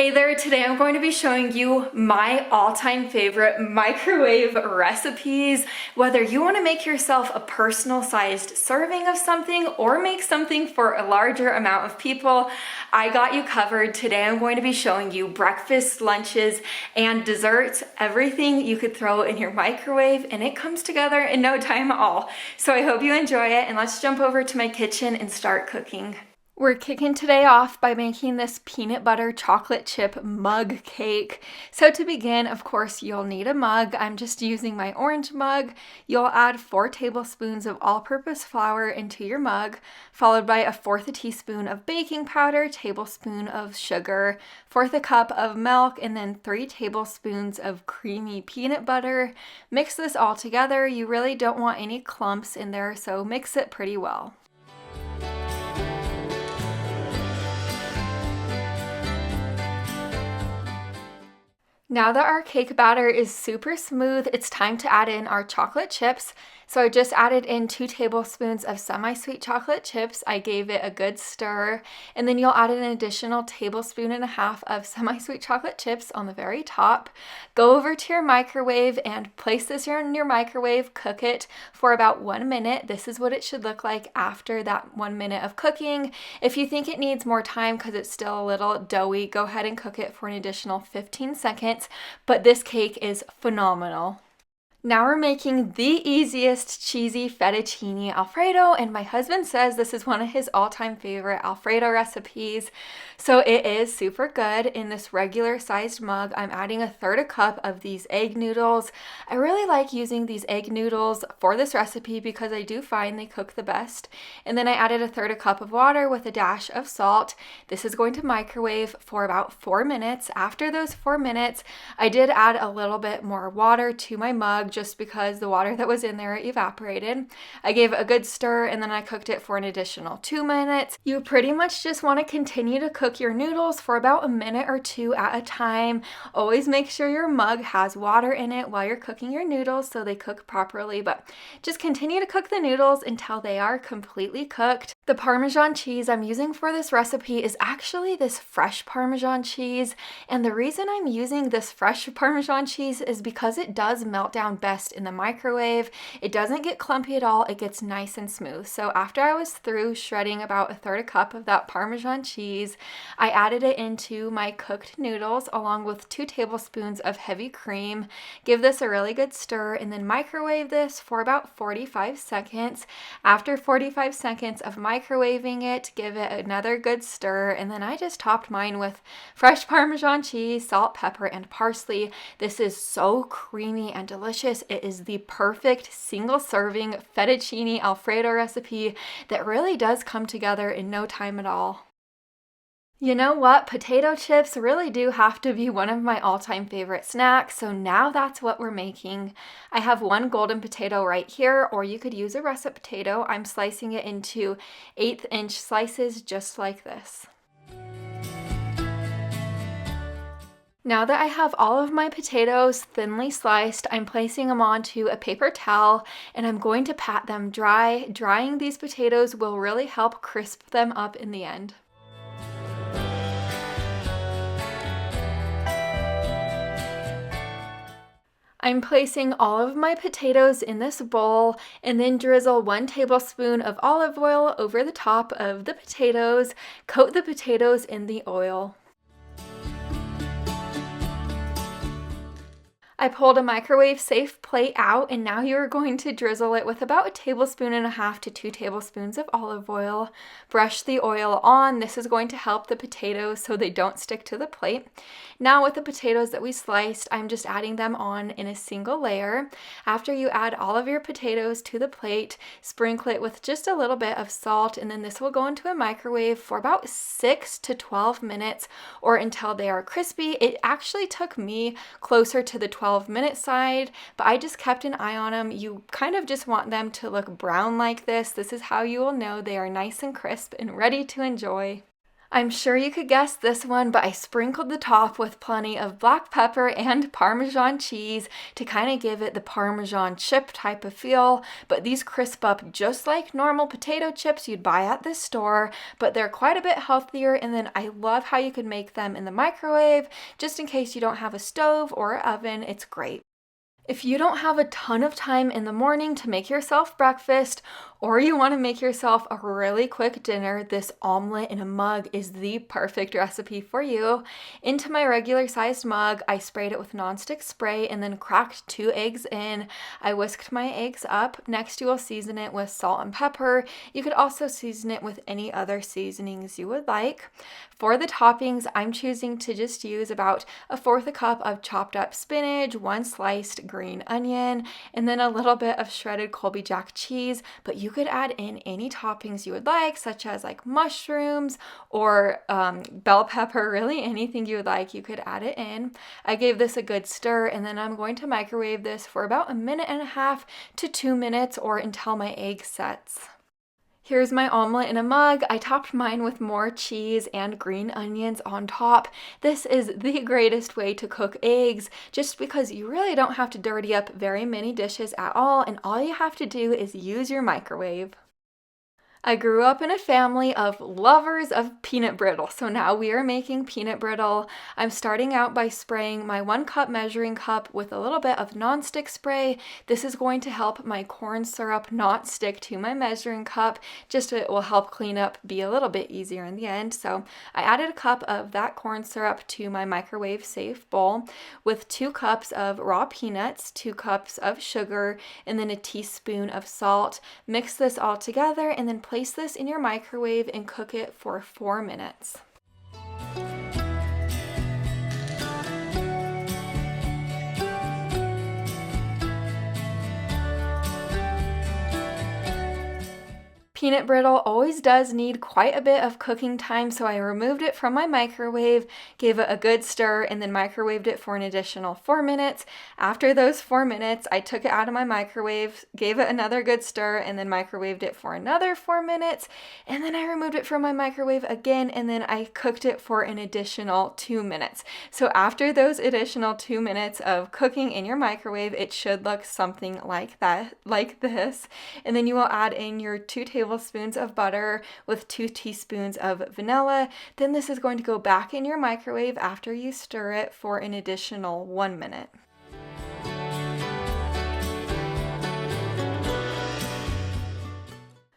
Hey there, today I'm going to be showing you my all-time favorite microwave recipes. Whether you want to make yourself a personal sized serving of something or make something for a larger amount of people, I got you covered. Today I'm going to be showing you breakfast, lunches, and desserts, everything you could throw in your microwave, and it comes together in no time at all. So I hope you enjoy it, and let's jump over to my kitchen and start cooking. We're kicking today off by making this peanut butter chocolate chip mug cake. So to begin, of course, you'll need a mug. I'm just using my orange mug. You'll add 4 tablespoons of all-purpose flour into your mug, followed by 1/4 teaspoon of baking powder, tablespoon of sugar, 1/4 cup of milk, and then 3 tablespoons of creamy peanut butter. Mix this all together. You really don't want any clumps in there, so mix it pretty well. Now that our cake batter is super smooth, it's time to add in our chocolate chips. So I just added in 2 tablespoons of semi-sweet chocolate chips. I gave it a good stir, and then you'll add an additional 1.5 tablespoons of semi-sweet chocolate chips on the very top. Go over to your microwave and place this in your microwave, cook it for about 1 minute. This is what it should look like after that 1 minute of cooking. If you think it needs more time because it's still a little doughy, go ahead and cook it for an additional 15 seconds. But this cake is phenomenal. Now we're making the easiest cheesy fettuccine Alfredo, and my husband says this is one of his all-time favorite Alfredo recipes. So it is super good. In this regular sized mug, I'm adding 1/3 cup of these egg noodles. I really like using these egg noodles for this recipe because I do find they cook the best. And then I added 1/3 cup of water with a dash of salt. This is going to microwave for about 4 minutes. After those 4 minutes, I did add a little bit more water to my mug just because the water that was in there evaporated. I gave it a good stir, and then I cooked it for an additional 2 minutes. You pretty much just want to continue to cook your noodles for about 1 minute or 2 at a time. Always make sure your mug has water in it while you're cooking your noodles so they cook properly, but just continue to cook the noodles until they are completely cooked. The Parmesan cheese I'm using for this recipe is actually this fresh Parmesan cheese, and the reason I'm using this fresh Parmesan cheese is because it does melt down best in the microwave. It doesn't get clumpy at all. It gets nice and smooth. So after I was through shredding about 1/3 cup of that Parmesan cheese, I added it into my cooked noodles along with 2 tablespoons of heavy cream. Give this a really good stir and then microwave this for about 45 seconds. After 45 seconds of microwaving it, give it another good stir, and then I just topped mine with fresh Parmesan cheese, salt, pepper, and parsley. This is so creamy and delicious. It is the perfect single serving fettuccine Alfredo recipe that really does come together in no time at all. You know what? Potato chips really do have to be one of my all-time favorite snacks, so now that's what we're making. I have 1 golden potato right here, or you could use a russet potato. I'm slicing it into 1/8-inch slices just like this. Now that I have all of my potatoes thinly sliced, I'm placing them onto a paper towel and I'm going to pat them dry. Drying these potatoes will really help crisp them up in the end. I'm placing all of my potatoes in this bowl and then drizzle 1 tablespoon of olive oil over the top of the potatoes. Coat the potatoes in the oil. I pulled a microwave safe plate out, and now you're going to drizzle it with about 1.5 tablespoons to 2 tablespoons of olive oil. Brush the oil on. This is going to help the potatoes so they don't stick to the plate. Now with the potatoes that we sliced, I'm just adding them on in a single layer. After you add all of your potatoes to the plate, sprinkle it with just a little bit of salt, and then this will go into a microwave for about 6 to 12 minutes or until they are crispy. It actually took me closer to the 12-minute side, but I just kept an eye on them. You kind of just want them to look brown like this. This is how you will know they are nice and crisp and ready to enjoy. I'm sure you could guess this one, but I sprinkled the top with plenty of black pepper and Parmesan cheese to kind of give it the Parmesan chip type of feel, but these crisp up just like normal potato chips you'd buy at the store, but they're quite a bit healthier, and then I love how you can make them in the microwave, just in case you don't have a stove or an oven, it's great. If you don't have a ton of time in the morning to make yourself breakfast, or you want to make yourself a really quick dinner, this omelet in a mug is the perfect recipe for you. Into my regular sized mug, I sprayed it with nonstick spray and then cracked 2 eggs in. I whisked my eggs up. Next, you will season it with salt and pepper. You could also season it with any other seasonings you would like. For the toppings, I'm choosing to just use about 1/4 cup of chopped up spinach, 1 sliced green onion, and then a little bit of shredded Colby Jack cheese, but you could add in any toppings you would like, such as like mushrooms or bell pepper, really anything you would like, you could add it in. I gave this a good stir, and then I'm going to microwave this for about 1.5 to 2 minutes or until my egg sets. Here's my omelet in a mug. I topped mine with more cheese and green onions on top. This is the greatest way to cook eggs, just because you really don't have to dirty up very many dishes at all, and all you have to do is use your microwave. I grew up in a family of lovers of peanut brittle, so now we are making peanut brittle. I'm starting out by spraying my 1 cup measuring cup with a little bit of nonstick spray. This is going to help my corn syrup not stick to my measuring cup, just it will help clean up, be a little bit easier in the end. So I added a cup of that corn syrup to my microwave safe bowl with 2 cups of raw peanuts, 2 cups of sugar, and then a teaspoon of salt. Mix this all together and then place this in your microwave and cook it for 4 minutes. Peanut brittle always does need quite a bit of cooking time, so I removed it from my microwave, gave it a good stir, and then microwaved it for an additional 4 minutes. After those 4 minutes, I took it out of my microwave, gave it another good stir, and then microwaved it for another 4 minutes, and then I removed it from my microwave again, and then I cooked it for an additional 2 minutes. So after those additional 2 minutes of cooking in your microwave, it should look something like that, like this, and then you will add in your 2 tablespoons of butter with 2 teaspoons of vanilla. Then this is going to go back in your microwave after you stir it for an additional 1 minute.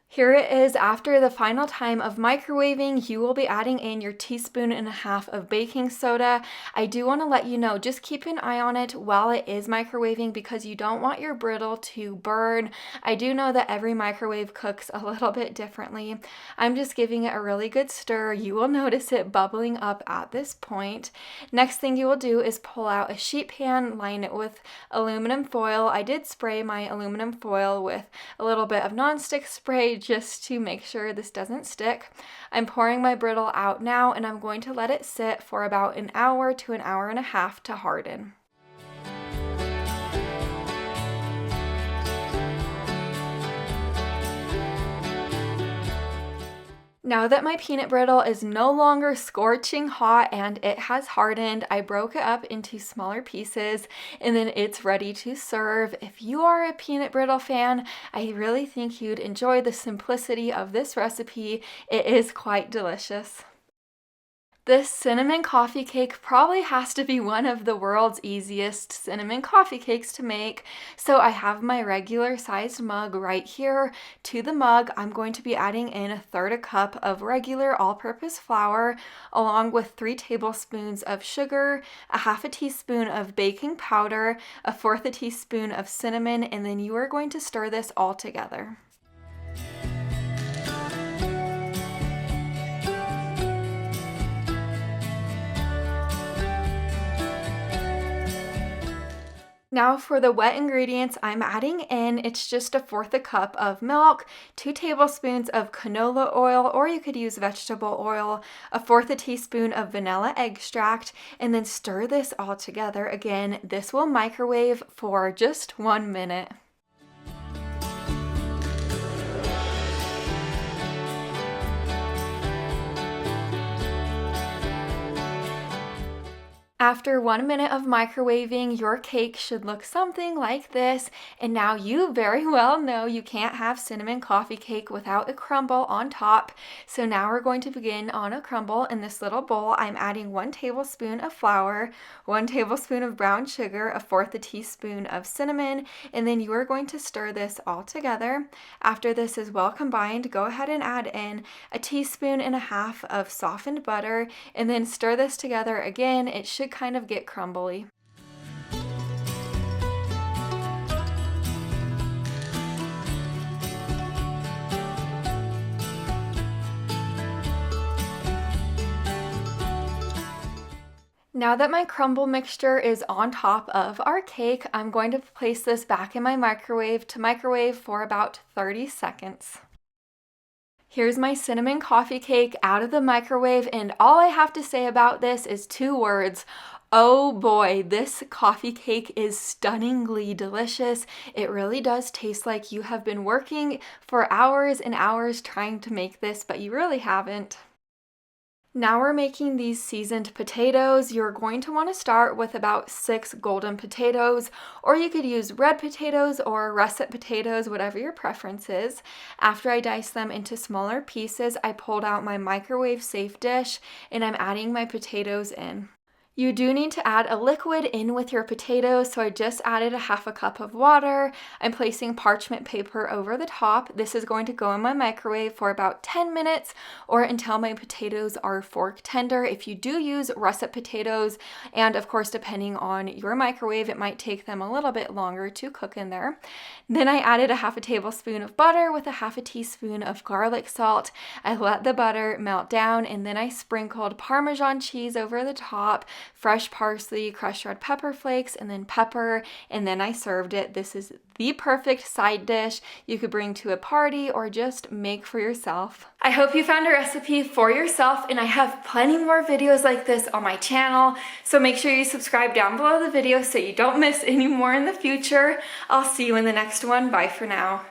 Here it is after the final time of microwaving. You will be adding in your 1.5 teaspoons of baking soda. I do want to let you know, just keep an eye on it while it is microwaving because you don't want your brittle to burn. I do know that every microwave cooks a little bit differently. I'm just giving it a really good stir. You will notice it bubbling up at this point. Next thing you will do is pull out a sheet pan, line it with aluminum foil. I did spray my aluminum foil with a little bit of nonstick spray just to make sure this doesn't stick. I'm pouring my brittle out now, and I'm going to let it sit for about 1 hour to 1.5 hours to harden. Now that my peanut brittle is no longer scorching hot and it has hardened, I broke it up into smaller pieces and then it's ready to serve. If you are a peanut brittle fan, I really think you'd enjoy the simplicity of this recipe. It is quite delicious. This cinnamon coffee cake probably has to be one of the world's easiest cinnamon coffee cakes to make. So I have my regular sized mug right here. To the mug, I'm going to be adding in 1/3 cup of regular all-purpose flour, along with 3 tablespoons of sugar, 1/2 teaspoon of baking powder, 1/4 teaspoon of cinnamon, and then you are going to stir this all together. Now for the wet ingredients I'm adding in, it's just 1/4 cup of milk, 2 tablespoons of canola oil, or you could use vegetable oil, 1/4 teaspoon of vanilla extract, and then stir this all together. Again, this will microwave for just 1 minute. After 1 minute of microwaving, your cake should look something like this. And now you very well know you can't have cinnamon coffee cake without a crumble on top. So now we're going to begin on a crumble. In this little bowl, I'm adding 1 tablespoon of flour, 1 tablespoon of brown sugar, 1/4 teaspoon of cinnamon, and then you are going to stir this all together. After this is well combined, go ahead and add in 1.5 teaspoons of softened butter, and then stir this together again. It should kind of get crumbly. Now that my crumble mixture is on top of our cake, I'm going to place this back in my microwave to microwave for about 30 seconds. Here's my cinnamon coffee cake out of the microwave, and all I have to say about this is 2 words. Oh boy, this coffee cake is stunningly delicious. It really does taste like you have been working for hours and hours trying to make this, but you really haven't. Now we're making these seasoned potatoes. You're going to want to start with about 6 golden potatoes, or you could use red potatoes or russet potatoes, whatever your preference is. After I diced them into smaller pieces, I pulled out my microwave safe dish and I'm adding my potatoes in. You do need to add a liquid in with your potatoes, so I just added 1/2 cup of water. I'm placing parchment paper over the top. This is going to go in my microwave for about 10 minutes or until my potatoes are fork tender. If you do use russet potatoes, and of course depending on your microwave, it might take them a little bit longer to cook in there. Then I added 1/2 tablespoon of butter with 1/2 teaspoon of garlic salt. I let the butter melt down, and then I sprinkled Parmesan cheese over the top, fresh parsley, crushed red pepper flakes, and then pepper, and then I served it. This is the perfect side dish you could bring to a party or just make for yourself. I hope you found a recipe for yourself, and I have plenty more videos like this on my channel, so make sure you subscribe down below the video so you don't miss any more in the future. I'll see you in the next one. Bye for now.